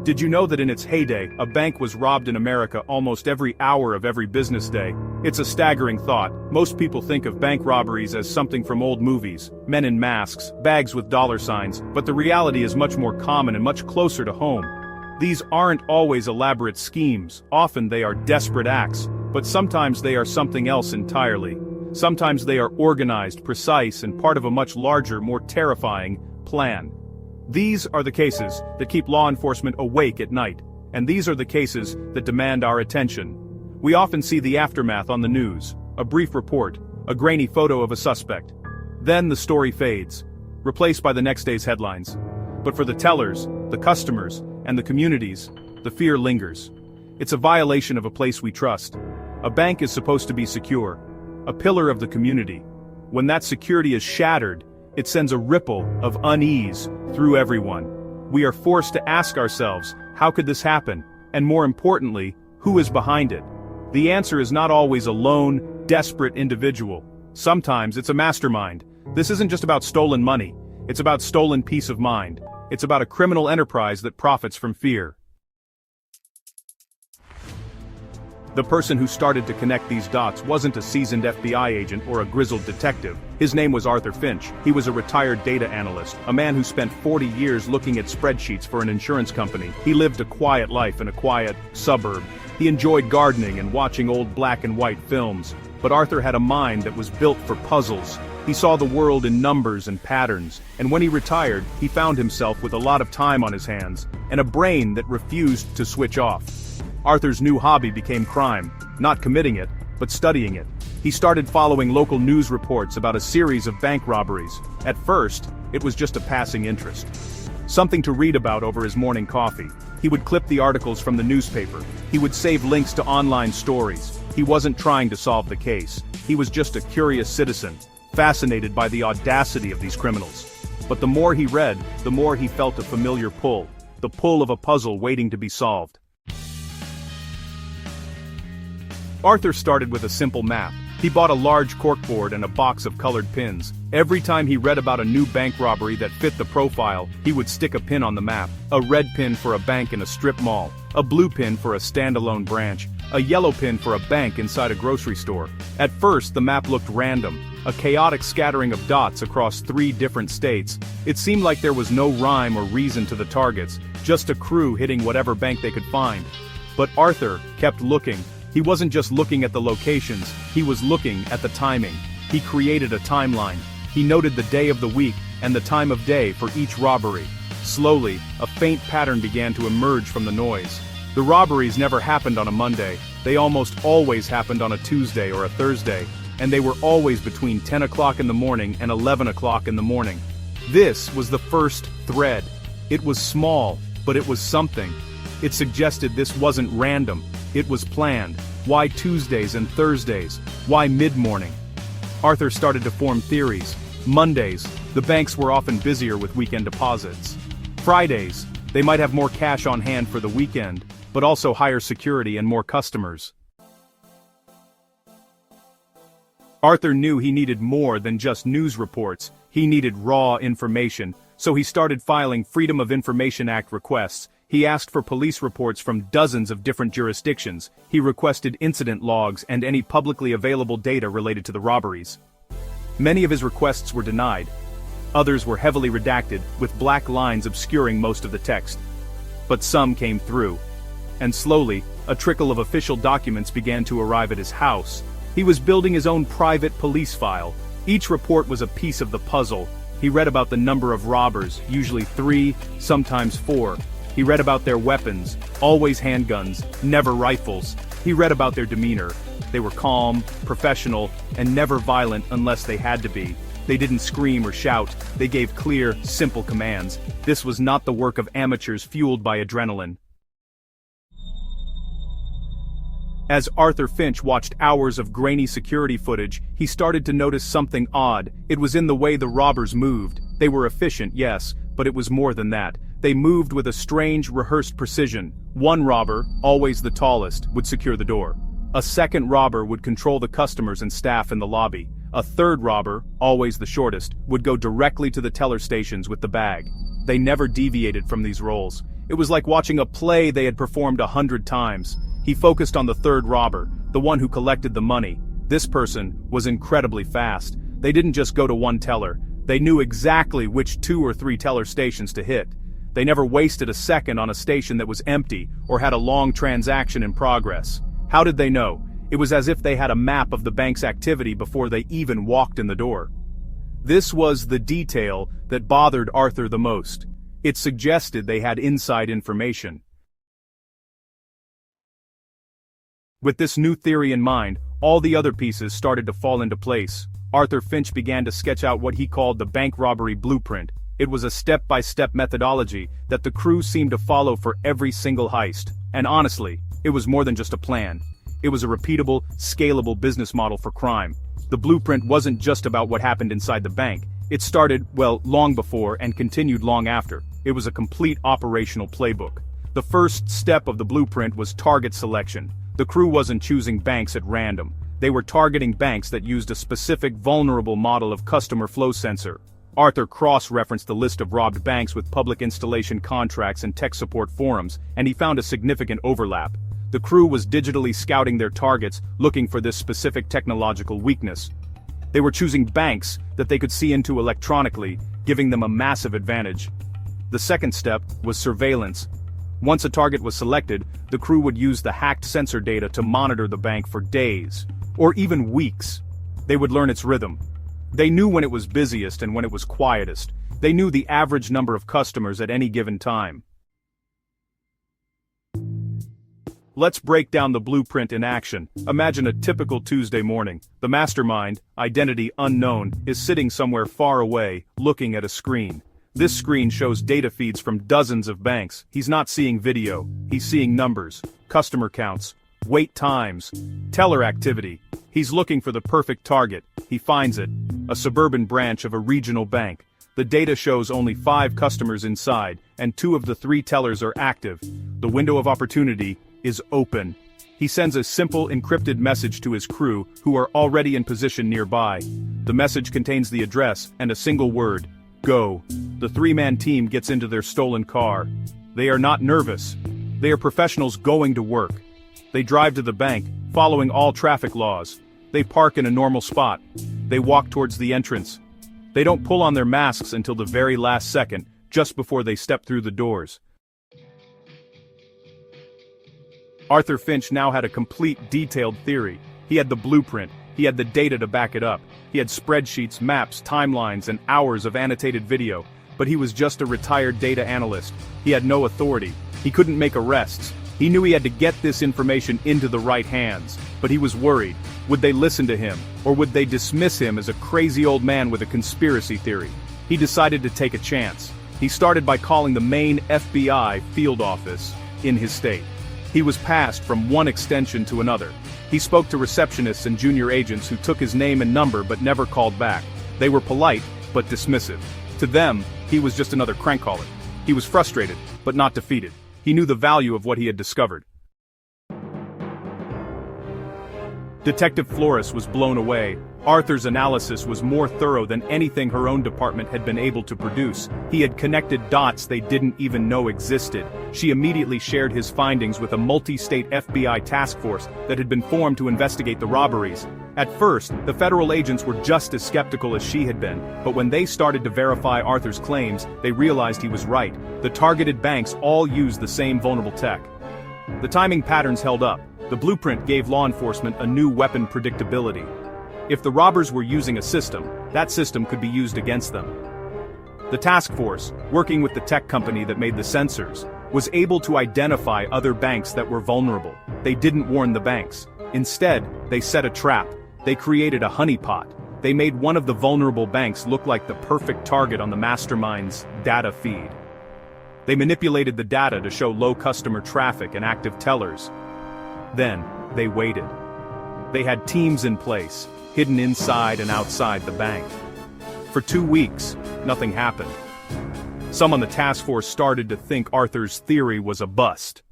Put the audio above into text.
Did you know that in its heyday, a bank was robbed in America almost every hour of every business day? It's a staggering thought. Most people think of bank robberies as something from old movies, men in masks, bags with dollar signs, but the reality is much more common and much closer to home. These aren't always elaborate schemes, often they are desperate acts, but sometimes they are something else entirely. Sometimes they are organized, precise, and part of a much larger, more terrifying plan. These are the cases that keep law enforcement awake at night, and these are the cases that demand our attention. We often see the aftermath on the news, a brief report, a grainy photo of a suspect. Then the story fades, replaced by the next day's headlines. But for the tellers, the customers, and the communities, the fear lingers. It's a violation of a place we trust. A bank is supposed to be secure, a pillar of the community. When that security is shattered, it sends a ripple of unease through everyone. We are forced to ask ourselves, how could this happen? And more importantly, who is behind it? The answer is not always a lone, desperate individual. Sometimes it's a mastermind. This isn't just about stolen money. It's about stolen peace of mind. It's about a criminal enterprise that profits from fear. The person who started to connect these dots wasn't a seasoned FBI agent or a grizzled detective. His name was Arthur Finch. He was a retired data analyst, a man who spent 40 years looking at spreadsheets for an insurance company. He lived a quiet life in a quiet suburb. He enjoyed gardening and watching old black and white films. But Arthur had a mind that was built for puzzles. He saw the world in numbers and patterns, and when he retired, he found himself with a lot of time on his hands, and a brain that refused to switch off. Arthur's new hobby became crime, not committing it, but studying it. He started following local news reports about a series of bank robberies. At first, it was just a passing interest. Something to read about over his morning coffee. He would clip the articles from the newspaper. He would save links to online stories. He wasn't trying to solve the case. He was just a curious citizen, fascinated by the audacity of these criminals. But the more he read, the more he felt a familiar pull, the pull of a puzzle waiting to be solved. Arthur started with a simple map. He bought a large corkboard and a box of colored pins. Every time he read about a new bank robbery that fit the profile, he would stick a pin on the map. A red pin for a bank in a strip mall, a blue pin for a standalone branch, a yellow pin for a bank inside a grocery store. At first, the map looked random, a chaotic scattering of dots across 3 different states. It seemed like there was no rhyme or reason to the targets, just a crew hitting whatever bank they could find. But Arthur kept looking. He wasn't just looking at the locations, he was looking at the timing. He created a timeline. He noted the day of the week and the time of day for each robbery. Slowly, a faint pattern began to emerge from the noise. The robberies never happened on a Monday. They almost always happened on a Tuesday or a Thursday, and they were always between 10 o'clock in the morning and 11 o'clock in the morning. This was the first thread. It was small, but it was something. It suggested this wasn't random. It was planned. Why Tuesdays and Thursdays? Why mid-morning? Arthur started to form theories. Mondays, the banks were often busier with weekend deposits. Fridays, they might have more cash on hand for the weekend, but also higher security and more customers. Arthur knew he needed more than just news reports. He needed raw information, so he started filing Freedom of Information Act requests. He asked for police reports from dozens of different jurisdictions. He requested incident logs and any publicly available data related to the robberies. Many of his requests were denied. Others were heavily redacted, with black lines obscuring most of the text. But some came through. And slowly, a trickle of official documents began to arrive at his house. He was building his own private police file. Each report was a piece of the puzzle. He read about the number of robbers, usually 3, sometimes 4. He read about their weapons, always handguns, never rifles. He read about their demeanor. They were calm, professional, and never violent unless they had to be. They didn't scream or shout. They gave clear, simple commands. This was not the work of amateurs fueled by adrenaline. As Arthur Finch watched hours of grainy security footage, he started to notice something odd. It was in the way the robbers moved. They were efficient, yes, but it was more than that. They moved with a strange, rehearsed precision. One robber, always the tallest, would secure the door. A second robber would control the customers and staff in the lobby. A third robber, always the shortest, would go directly to the teller stations with the bag. They never deviated from these roles. It was like watching a play they had performed 100 times. He focused on the third robber, the one who collected the money. This person was incredibly fast. They didn't just go to one teller. They knew exactly which 2 or 3 teller stations to hit. They never wasted a second on a station that was empty or had a long transaction in progress. How did they know? It was as if they had a map of the bank's activity before they even walked in the door. This was the detail that bothered Arthur the most. It suggested they had inside information. With this new theory in mind, all the other pieces started to fall into place. Arthur Finch began to sketch out what he called the bank robbery blueprint. It was a step-by-step methodology that the crew seemed to follow for every single heist. And honestly, it was more than just a plan. It was a repeatable, scalable business model for crime. The blueprint wasn't just about what happened inside the bank. It started, well, long before and continued long after. It was a complete operational playbook. The first step of the blueprint was target selection. The crew wasn't choosing banks at random. They were targeting banks that used a specific vulnerable model of customer flow sensor. Arthur cross-referenced the list of robbed banks with public installation contracts and tech support forums, and he found a significant overlap. The crew was digitally scouting their targets, looking for this specific technological weakness. They were choosing banks that they could see into electronically, giving them a massive advantage. The second step was surveillance. Once a target was selected, the crew would use the hacked sensor data to monitor the bank for days, or even weeks. They would learn its rhythm. They knew when it was busiest and when it was quietest. They knew the average number of customers at any given time. Let's break down the blueprint in action. Imagine a typical Tuesday morning. The mastermind, identity unknown, is sitting somewhere far away, looking at a screen. This screen shows data feeds from dozens of banks. He's not seeing video. He's seeing numbers, customer counts, wait times, teller activity. He's looking for the perfect target. He finds it. A suburban branch of a regional bank. The data shows only 5 customers inside, and 2 of the 3 tellers are active. The window of opportunity is open. He sends a simple encrypted message to his crew, who are already in position nearby. The message contains the address and a single word: go. The 3-man team gets into their stolen car. They are not nervous. They are professionals going to work. They drive to the bank, following all traffic laws. They park in a normal spot. They walk towards the entrance. They don't pull on their masks until the very last second, just before they step through the doors. Arthur Finch now had a complete, detailed theory. He had the blueprint. He had the data to back it up. He had spreadsheets, maps, timelines, and hours of annotated video. But he was just a retired data analyst. He had no authority. He couldn't make arrests. He knew he had to get this information into the right hands. But he was worried. Would they listen to him? Or would they dismiss him as a crazy old man with a conspiracy theory? He decided to take a chance. He started by calling the main FBI field office in his state. He was passed from one extension to another. He spoke to receptionists and junior agents who took his name and number but never called back. They were polite, but dismissive. To them, he was just another crank caller. He was frustrated, but not defeated. He knew the value of what he had discovered. Detective Flores was blown away. Arthur's analysis was more thorough than anything her own department had been able to produce. He had connected dots they didn't even know existed. She immediately shared his findings with a multi-state FBI task force that had been formed to investigate the robberies. At first, the federal agents were just as skeptical as she had been, but when they started to verify Arthur's claims, they realized he was right. The targeted banks all used the same vulnerable tech. The timing patterns held up. The blueprint gave law enforcement a new weapon predictability. If the robbers were using a system, that system could be used against them. The task force, working with the tech company that made the sensors, was able to identify other banks that were vulnerable. They didn't warn the banks. Instead, they set a trap. They created a honeypot. They made one of the vulnerable banks look like the perfect target on the mastermind's data feed. They manipulated the data to show low customer traffic and active tellers. Then, they waited. They had teams in place, hidden inside and outside the bank. For 2 weeks, nothing happened. Some on the task force started to think Arthur's theory was a bust.